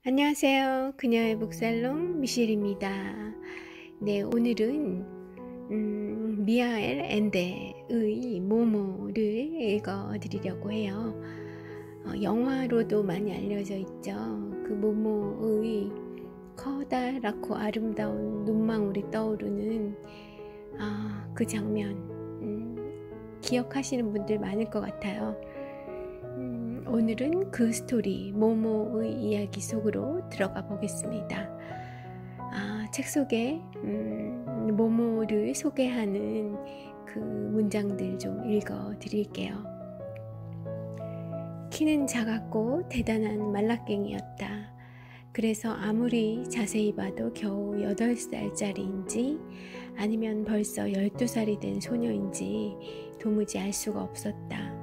안녕하세요. 그녀의 북살롱 미셸입니다. 네, 오늘은 미하엘 엔데의 모모를 읽어드리려고 해요. 영화로도 많이 알려져 있죠. 그 모모의 커다랗고 아름다운 눈망울이 떠오르는 그 장면 기억하시는 분들 많을 것 같아요. 오늘은 그 스토리 모모의 이야기 속으로 들어가 보겠습니다. 책 속에 모모를 소개하는 그 문장들 좀 읽어 드릴게요. 키는 작았고 대단한 말라깽이였다. 그래서 아무리 자세히 봐도 겨우 8살짜리인지 아니면 벌써 12살이 된 소녀인지 도무지 알 수가 없었다.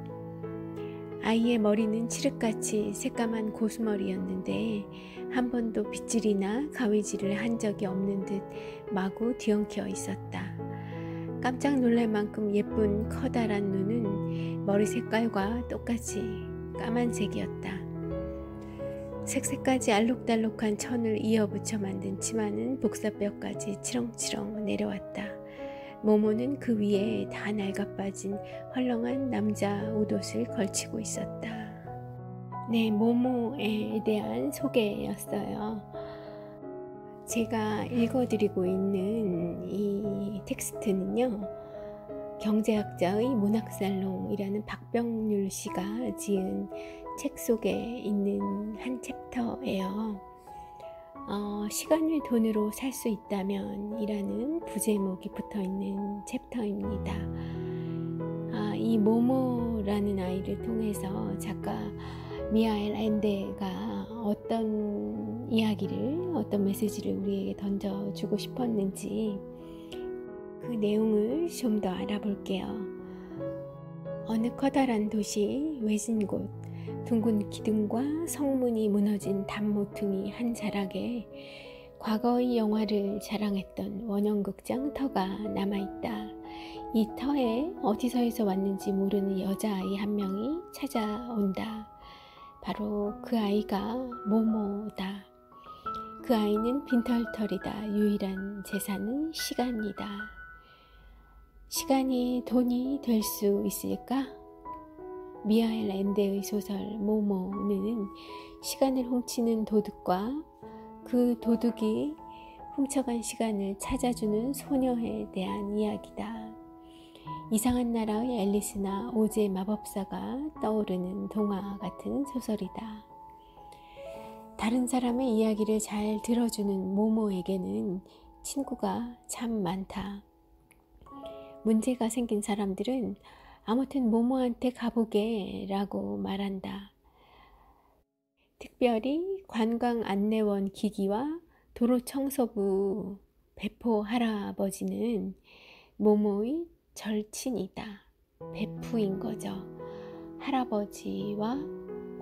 아이의 머리는 칠흑같이 새까만 고수머리였는데 한 번도 빗질이나 가위질을 한 적이 없는 듯 마구 뒤엉켜 있었다. 깜짝 놀랄 만큼 예쁜 커다란 눈은 머리 색깔과 똑같이 까만색이었다. 색색까지 알록달록한 천을 이어붙여 만든 치마는 복사뼈까지 치렁치렁 내려왔다. 모모는 그 위에 다 낡아빠진 헐렁한 남자 옷옷을 걸치고 있었다. 네, 모모에 대한 소개였어요. 제가 읽어드리고 있는 이 텍스트는요, 경제학자의 문학살롱이라는 박병률 씨가 지은 책 속에 있는 한 챕터예요. 시간을 돈으로 살 수 있다면 이라는 부제목이 붙어있는 챕터입니다. 이 모모라는 아이를 통해서 작가 미하엘 엔데가 어떤 이야기를, 어떤 메시지를 우리에게 던져주고 싶었는지 그 내용을 좀 더 알아볼게요. 어느 커다란 도시 외진 곳, 둥근 기둥과 성문이 무너진 단모퉁이 한 자락에 과거의 영화를 자랑했던 원형극장 터가 남아있다. 이 터에 어디서에서 왔는지 모르는 여자아이 한 명이 찾아온다. 바로 그 아이가 모모다. 그 아이는 빈털터리다. 유일한 재산은 시간이다. 시간이 돈이 될 수 있을까? 미하엘 엔데의 소설 모모는 시간을 훔치는 도둑과 그 도둑이 훔쳐간 시간을 찾아주는 소녀에 대한 이야기다. 이상한 나라의 앨리스나 오즈의 마법사가 떠오르는 동화 같은 소설이다. 다른 사람의 이야기를 잘 들어주는 모모에게는 친구가 참 많다. 문제가 생긴 사람들은 아무튼 모모한테 가보게 라고 말한다. 특별히 관광 안내원 기기와 도로청소부 배포 할아버지는 모모의 절친이다. 베프인 거죠. 할아버지와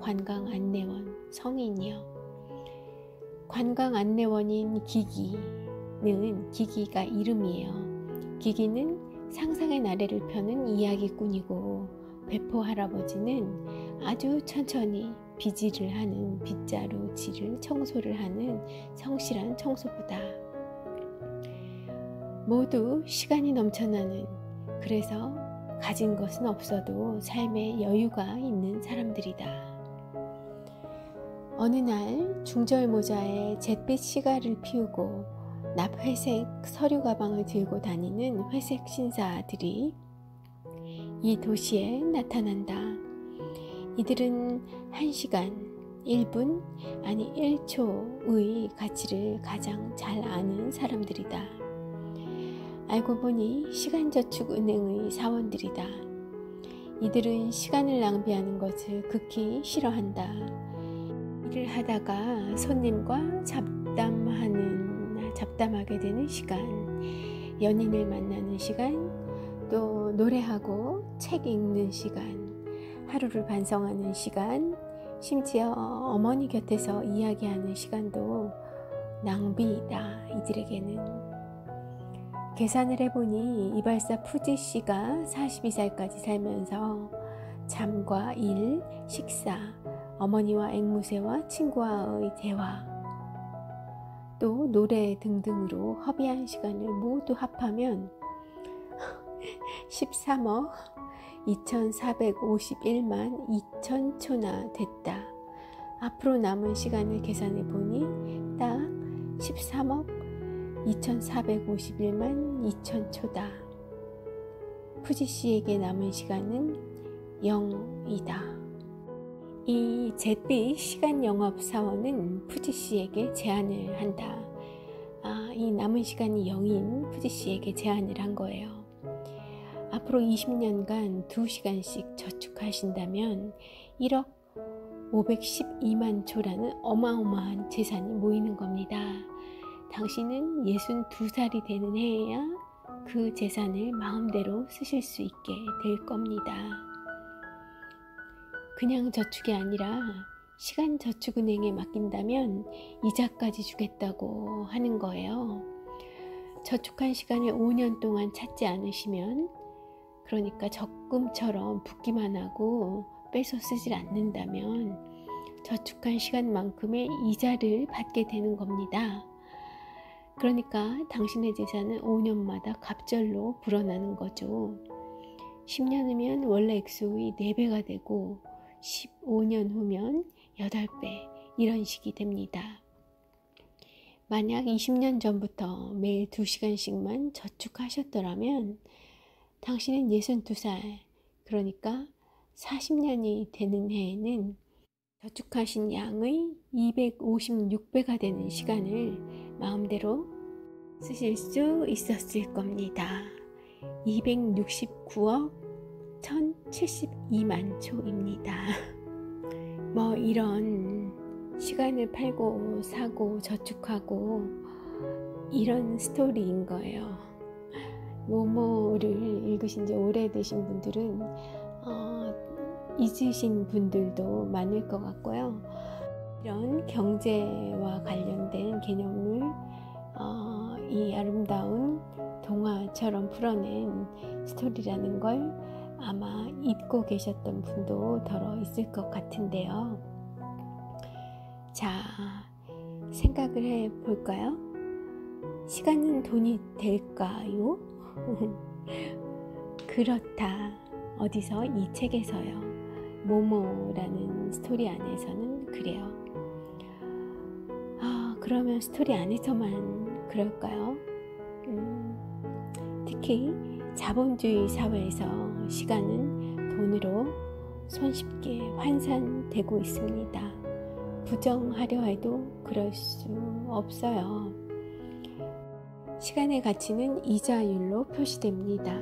관광 안내원 성인이요. 관광 안내원인 기기는 기기가 이름이에요. 기기는 상상의 나래를 펴는 이야기꾼이고 배포 할아버지는 아주 천천히 빗질을 하는 빗자루질을 청소를 하는 성실한 청소부다. 모두 시간이 넘쳐나는, 그래서 가진 것은 없어도 삶에 여유가 있는 사람들이다. 어느 날 중절 모자에 잿빛 시가를 피우고 납회색 서류 가방을 들고 다니는 회색 신사들이 이 도시에 나타난다. 이들은 1시간, 1분, 아니 1초의 가치를 가장 잘 아는 사람들이다. 알고 보니 시간저축은행의 사원들이다. 이들은 시간을 낭비하는 것을 극히 싫어한다. 일을 하다가 손님과 잡담하게 되는 시간, 연인을 만나는 시간, 또 노래하고 책 읽는 시간, 하루를 반성하는 시간, 심지어 어머니 곁에서 이야기하는 시간도 낭비이다. 이들에게는. 계산을 해보니 이발사 푸지 씨가 42살까지 살면서 잠과 일, 식사, 어머니와 앵무새와 친구와의 대화, 또 노래 등등으로 허비한 시간을 모두 합하면 13억 2451만 2000초나 됐다. 앞으로 남은 시간을 계산해 보니 딱 13억 2451만 2000초다. 푸지씨에게 남은 시간은 0이다. 이 잿빛 시간 영업 사원은 푸지씨에게 제안을 한다. 이 남은 시간이 0인 푸지씨에게 제안을 한 거예요. 앞으로 20년간 2시간씩 저축하신다면 1억 512만 초라는 어마어마한 재산이 모이는 겁니다. 당신은 62살이 되는 해에야 그 재산을 마음대로 쓰실 수 있게 될 겁니다. 그냥 저축이 아니라 시간저축은행에 맡긴다면 이자까지 주겠다고 하는 거예요. 저축한 시간을 5년 동안 찾지 않으시면, 그러니까 적금처럼 붓기만 하고 빼서 쓰질 않는다면 저축한 시간만큼의 이자를 받게 되는 겁니다. 그러니까 당신의 재산은 5년마다 갑절로 불어나는 거죠. 10년 후면 원래 액수의 4배가 되고 15년 후면 8배, 이런 식이 됩니다. 만약 20년 전부터 매일 2시간씩만 저축하셨더라면 당신은 62살, 그러니까 40년이 되는 해에는 저축하신 양의 256배가 되는 시간을 마음대로 쓰실 수 있었을 겁니다. 269억 1072만 초입니다. 뭐 이런 시간을 팔고 사고 저축하고 이런 스토리인 거예요. 모모를 읽으신 지 오래되신 분들은 잊으신 분들도 많을 것 같고요. 이런 경제와 관련된 개념을 이 아름다운 동화처럼 풀어낸 스토리라는 걸 아마 잊고 계셨던 분도 더러 있을 것 같은데요. 자, 생각을 해 볼까요? 시간은 돈이 될까요? 그렇다. 어디서? 이 책에서요. 모모라는 스토리 안에서는 그래요. 그러면 스토리 안에서만 그럴까요? 특히 자본주의 사회에서 시간은 돈으로 손쉽게 환산되고 있습니다. 부정하려 해도 그럴 수 없어요. 시간의 가치는 이자율로 표시됩니다.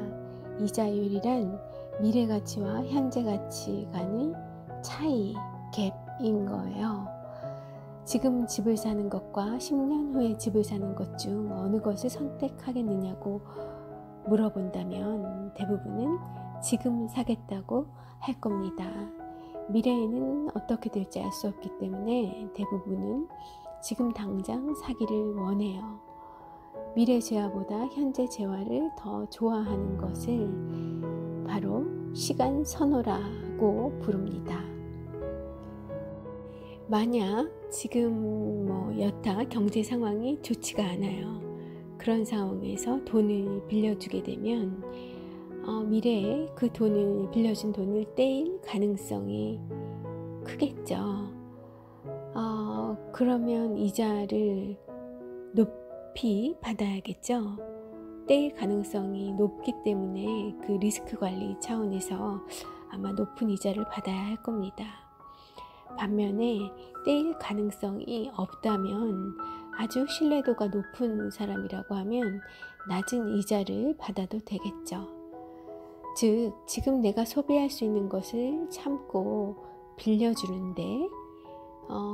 이자율이란 미래 가치와 현재 가치 간의 차이, 갭인 거예요. 지금 집을 사는 것과 10년 후에 집을 사는 것 중 어느 것을 선택하겠느냐고 물어본다면 대부분은 지금 사겠다고 할 겁니다. 미래에는 어떻게 될지 알 수 없기 때문에 대부분은 지금 당장 사기를 원해요. 미래 재화보다 현재 재화를 더 좋아하는 것을 바로 시간 선호라고 부릅니다. 만약 지금 여타 경제 상황이 좋지가 않아요. 그런 상황에서 돈을 빌려주게 되면 미래에 그 돈을 빌려준 돈을 떼일 가능성이 크겠죠. 그러면 이자를 높이 받아야겠죠. 떼일 가능성이 높기 때문에 그 리스크 관리 차원에서 아마 높은 이자를 받아야 할 겁니다. 반면에 떼일 가능성이 없다면 아주 신뢰도가 높은 사람이라고 하면 낮은 이자를 받아도 되겠죠. 즉, 지금 내가 소비할 수 있는 것을 참고 빌려주는데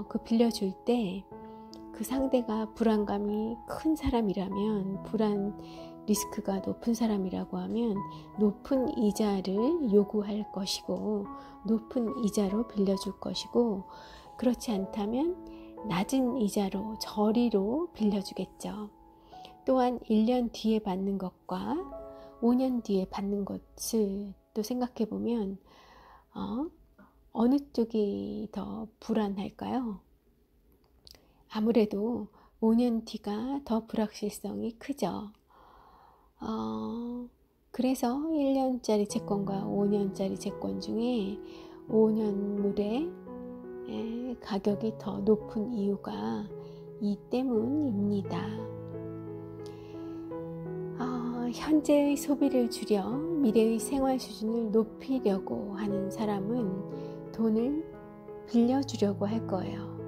그 빌려줄 때 그 상대가 불안감이 큰 사람이라면, 불안 리스크가 높은 사람이라고 하면 높은 이자를 요구할 것이고 높은 이자로 빌려줄 것이고, 그렇지 않다면 낮은 이자로 저리로 빌려주겠죠. 또한 1년 뒤에 받는 것과 5년 뒤에 받는 것을 또 생각해 보면 어느 쪽이 더 불안할까요? 아무래도 5년 뒤가 더 불확실성이 크죠. 그래서 1년짜리 채권과 5년짜리 채권 중에 5년물의 가격이 더 높은 이유가 이 때문입니다. 현재의 소비를 줄여 미래의 생활 수준을 높이려고 하는 사람은 돈을 빌려주려고 할 거예요.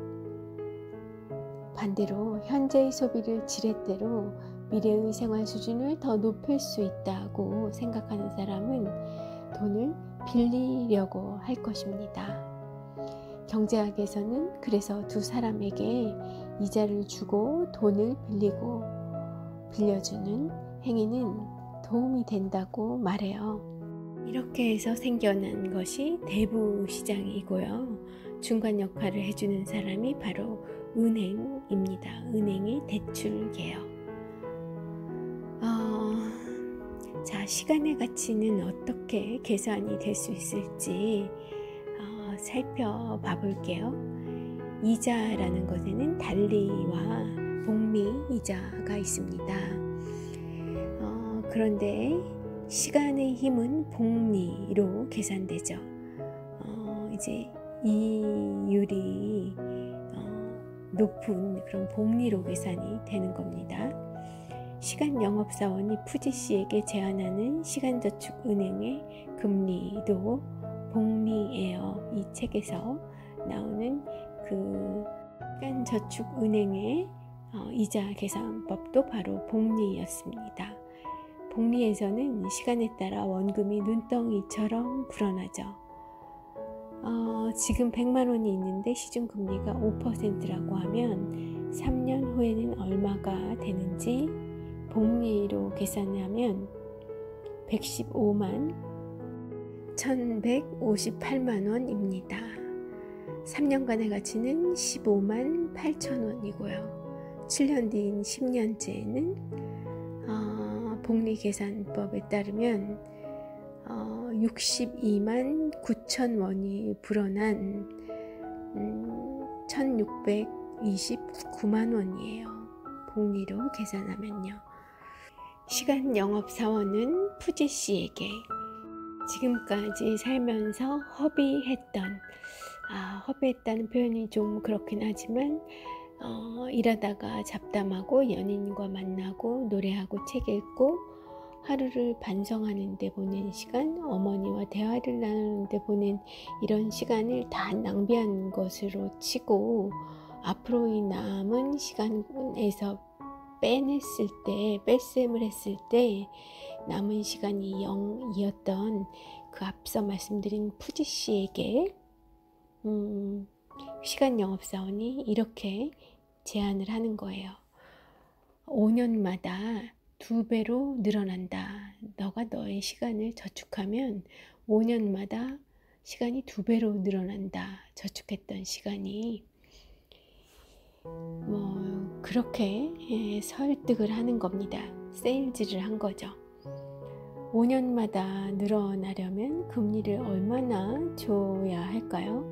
반대로 현재의 소비를 지렛대로 미래의 생활 수준을 더 높일 수 있다고 생각하는 사람은 돈을 빌리려고 할 것입니다. 경제학에서는 그래서 두 사람에게 이자를 주고 돈을 빌려주는 행위는 도움이 된다고 말해요. 이렇게 해서 생겨난 것이 대부 시장이고요. 중간 역할을 해주는 사람이 바로 은행입니다. 은행의 대출개요. 자, 시간의 가치는 어떻게 계산이 될 수 있을지 살펴봐 볼게요. 이자라는 것에는 달리와 복리 이자가 있습니다. 그런데 시간의 힘은 복리로 계산되죠. 이제 이율이 높은 그런 복리로 계산이 되는 겁니다. 시간 영업사원이 푸지씨에게 제안하는 시간저축은행의 금리도 복리예요. 이 책에서 나오는 그 시간저축은행의 이자 계산법도 바로 복리였습니다. 복리에서는 시간에 따라 원금이 눈덩이처럼 불어나죠. 지금 100만 원이 있는데 시중금리가 5%라고 하면 3년 후에는 얼마가 되는지 복리로 계산하면 115만 1158만 원입니다. 3년간의 가치는 15만 8천 원이고요. 7년 뒤인 10년째에는 복리 계산법에 따르면 62만 9천 원이 불어난 1629만 원이에요. 복리로 계산하면요. 시간 영업사원은 푸지씨에게 지금까지 살면서 허비했다는 표현이 좀 그렇긴 하지만 일하다가 잡담하고 연인과 만나고 노래하고 책 읽고 하루를 반성하는 데 보낸 시간, 어머니와 대화를 나누는 데 보낸 이런 시간을 다 낭비한 것으로 치고 앞으로의 남은 시간에서 뺄셈을 했을 때 남은 시간이 0이었던 그 앞서 말씀드린 푸지씨에게 시간 영업사원이 이렇게 제안을 하는 거예요. 5년마다 2배로 늘어난다. 너가 너의 시간을 저축하면 5년마다 시간이 2배로 늘어난다. 저축했던 시간이. 그렇게 설득을 하는 겁니다. 세일즈를 한 거죠. 5년마다 늘어나려면 금리를 얼마나 줘야 할까요?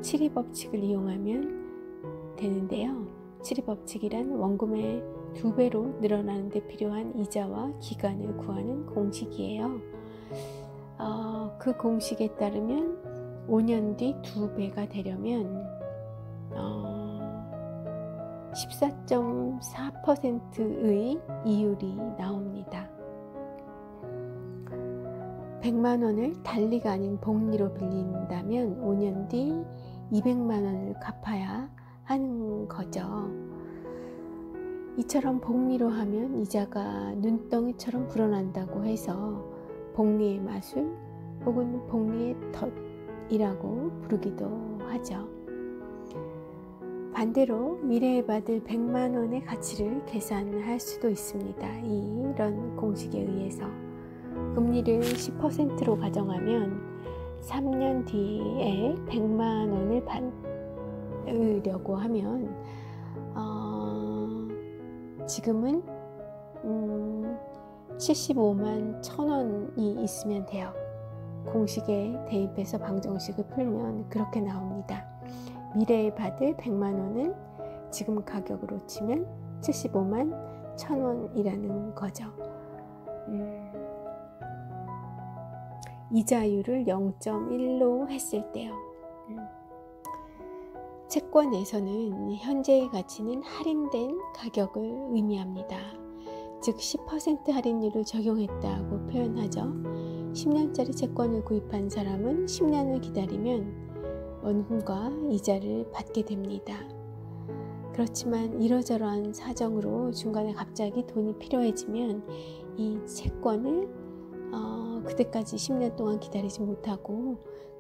7의 법칙을 이용하면 되는데요. 7의 법칙이란 원금의 2배로 늘어나는 데 필요한 이자와 기간을 구하는 공식이에요. 그 공식에 따르면 5년 뒤 2배가 되려면 14.4%의 이율이 나옵니다. 100만 원을 달리가 아닌 복리로 빌린다면 5년 뒤 200만 원을 갚아야 하는 거죠. 이처럼 복리로 하면 이자가 눈덩이처럼 불어난다고 해서 복리의 마술 혹은 복리의 덫이라고 부르기도 하죠. 반대로 미래에 받을 100만 원의 가치를 계산할 수도 있습니다. 이런 공식에 의해서 금리를 10%로 가정하면 3년 뒤에 100만 원을 받으려고 하면 지금은 75만 1,000원이 있으면 돼요. 공식에 대입해서 방정식을 풀면 그렇게 나옵니다. 미래에 받을 100만 원은 지금 가격으로 치면 75만 1,000원이라는 거죠. 이자율을 0.1로 했을 때요. 채권에서는 현재의 가치는 할인된 가격을 의미합니다. 즉 10% 할인율을 적용했다고 표현하죠. 10년짜리 채권을 구입한 사람은 10년을 기다리면 원금과 이자를 받게 됩니다. 그렇지만 이러저러한 사정으로 중간에 갑자기 돈이 필요해지면 이 채권을 그때까지 10년 동안 기다리지 못하고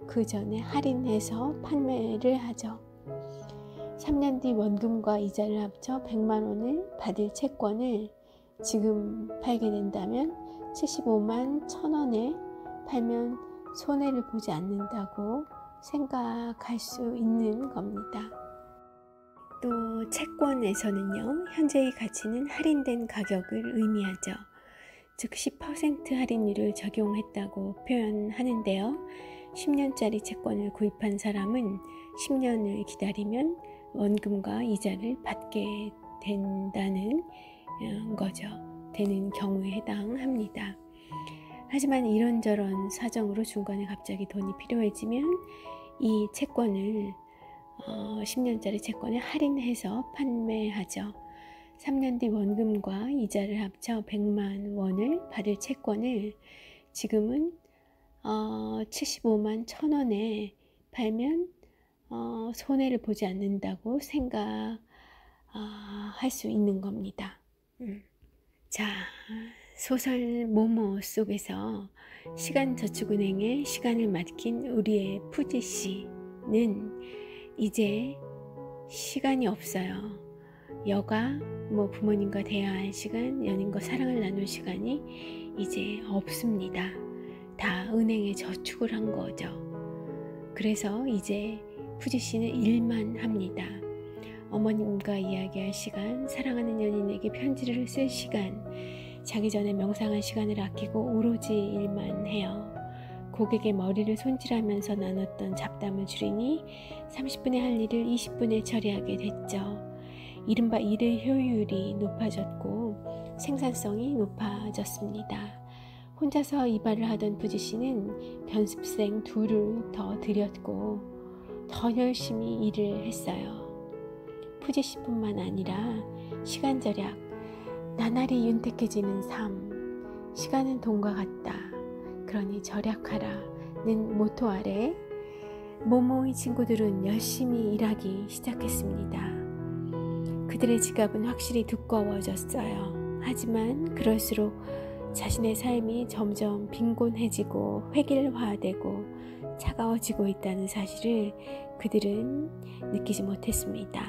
그 전에 할인해서 판매를 하죠. 3년 뒤 원금과 이자를 합쳐 100만 원을 받을 채권을 지금 팔게 된다면 75만 1,000원에 팔면 손해를 보지 않는다고 생각할 수 있는 겁니다. 또 채권에서는요, 현재의 가치는 할인된 가격을 의미하죠. 즉 10% 할인율을 적용했다고 표현하는데요. 10년짜리 채권을 구입한 사람은 10년을 기다리면 원금과 이자를 받게 된다는 거죠. 되는 경우에 해당합니다. 하지만 이런저런 사정으로 중간에 갑자기 돈이 필요해지면 이 채권을 10년짜리 채권을 할인해서 판매하죠. 3년 뒤 원금과 이자를 합쳐 100만 원을 받을 채권을 지금은 75만 1,000원에 팔면 손해를 보지 않는다고 생각할 수 있는 겁니다. 자, 소설 모모 속에서 시간저축은행에 시간을 맡긴 우리의 푸지 씨는 이제 시간이 없어요. 여가 부모님과 대화할 시간, 연인과 사랑을 나눌 시간이 이제 없습니다. 다 은행에 저축을 한 거죠. 그래서 이제 푸지 씨는 일만 합니다. 어머님과 이야기할 시간, 사랑하는 연인에게 편지를 쓸 시간, 자기 전에 명상할 시간을 아끼고 오로지 일만 해요. 고객의 머리를 손질하면서 나눴던 잡담을 줄이니 30분에 할 일을 20분에 처리하게 됐죠. 이른바 일의 효율이 높아졌고 생산성이 높아졌습니다. 혼자서 이발을 하던 푸지 씨는 변습생 둘을 더 들였고 더 열심히 일을 했어요. 푸지 씨뿐만 아니라 시간 절약, 나날이 윤택해지는 삶, 시간은 돈과 같다, 그러니 절약하라는 모토 아래 모모의 친구들은 열심히 일하기 시작했습니다. 그들의 지갑은 확실히 두꺼워졌어요. 하지만 그럴수록 자신의 삶이 점점 빈곤해지고 획일화되고 차가워지고 있다는 사실을 그들은 느끼지 못했습니다.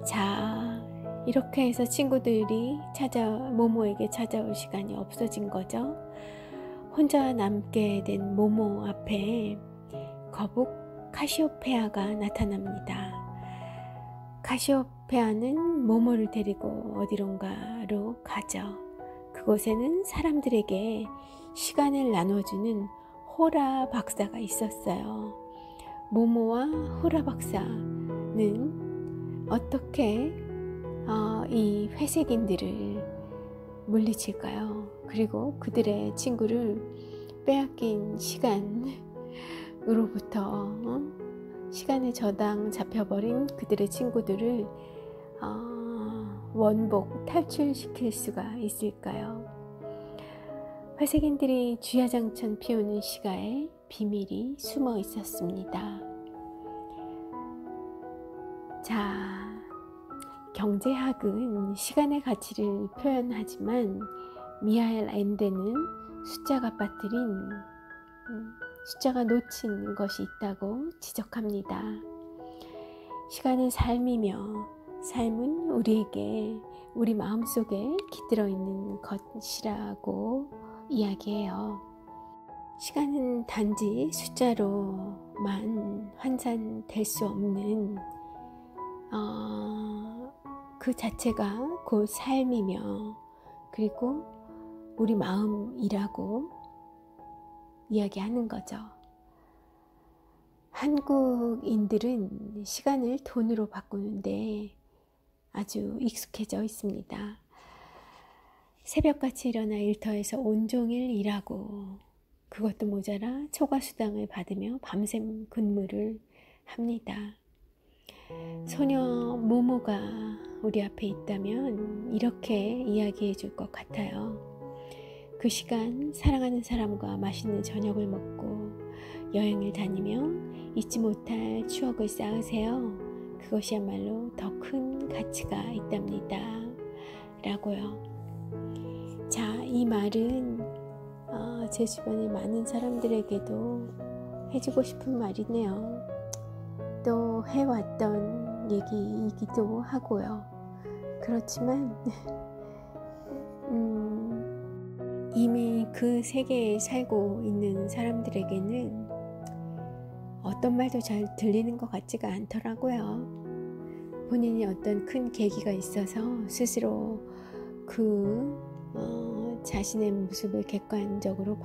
자, 이렇게 해서 친구들이 모모에게 찾아올 시간이 없어진 거죠. 혼자 남게 된 모모 앞에 거북 카시오페아가 나타납니다. 카시오페아는 모모를 데리고 어디론가로 가죠. 그곳에는 사람들에게 시간을 나눠주는 호라 박사가 있었어요. 모모와 호라 박사는 어떻게 이 회색인들을 물리칠까요? 그리고 그들의 친구를 빼앗긴 시간으로부터 시간의 저당 잡혀버린 그들의 친구들을 원복 탈출시킬 수가 있을까요? 회색인들이 쥐야장천 피우는 시가에 비밀이 숨어 있었습니다. 자, 경제학은 시간의 가치를 표현하지만 미하엘 엔데는 숫자가 놓친 것이 있다고 지적합니다. 시간은 삶이며 삶은 우리 마음속에 깃들어 있는 것이라고 이야기해요. 시간은 단지 숫자로만 환산될 수 없는 그 자체가 곧 삶이며 그리고 우리 마음이라고 이야기하는 거죠. 한국인들은 시간을 돈으로 바꾸는데 아주 익숙해져 있습니다. 새벽같이 일어나 일터에서 온종일 일하고 그것도 모자라 초과수당을 받으며 밤샘 근무를 합니다. 소녀 모모가 우리 앞에 있다면 이렇게 이야기해 줄 것 같아요. 그 시간 사랑하는 사람과 맛있는 저녁을 먹고 여행을 다니며 잊지 못할 추억을 쌓으세요. 그것이야말로 더 큰 가치가 있답니다. 라고요. 자, 이 말은 제 주변의 많은 사람들에게도 해주고 싶은 말이네요. 또 해왔던 얘기이기도 하고요. 그렇지만 이미 그 세계에 살고 있는 사람들에게는 어떤 말도 잘 들리는 것 같지가 않더라고요. 본인이 어떤 큰 계기가 있어서 스스로 자신의 모습을 객관적으로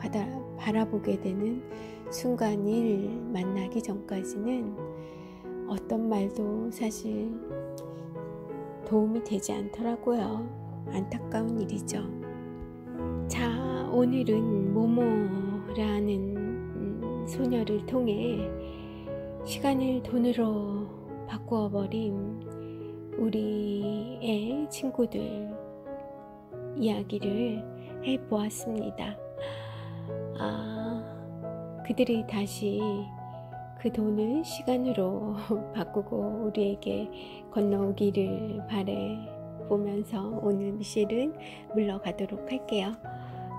바라보게 되는 순간을 만나기 전까지는 어떤 말도 사실 도움이 되지 않더라고요. 안타까운 일이죠. 자, 오늘은 모모라는 소녀를 통해 시간을 돈으로 바꾸어 버린 우리의 친구들 이야기를 해보았습니다. 그들이 다시 그 돈을 시간으로 바꾸고 우리에게 건너오기를 바라보면서 오늘 미셸은 물러가도록 할게요.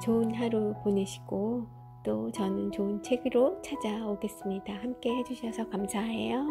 좋은 하루 보내시고 또 저는 좋은 책으로 찾아오겠습니다. 함께 해주셔서 감사해요.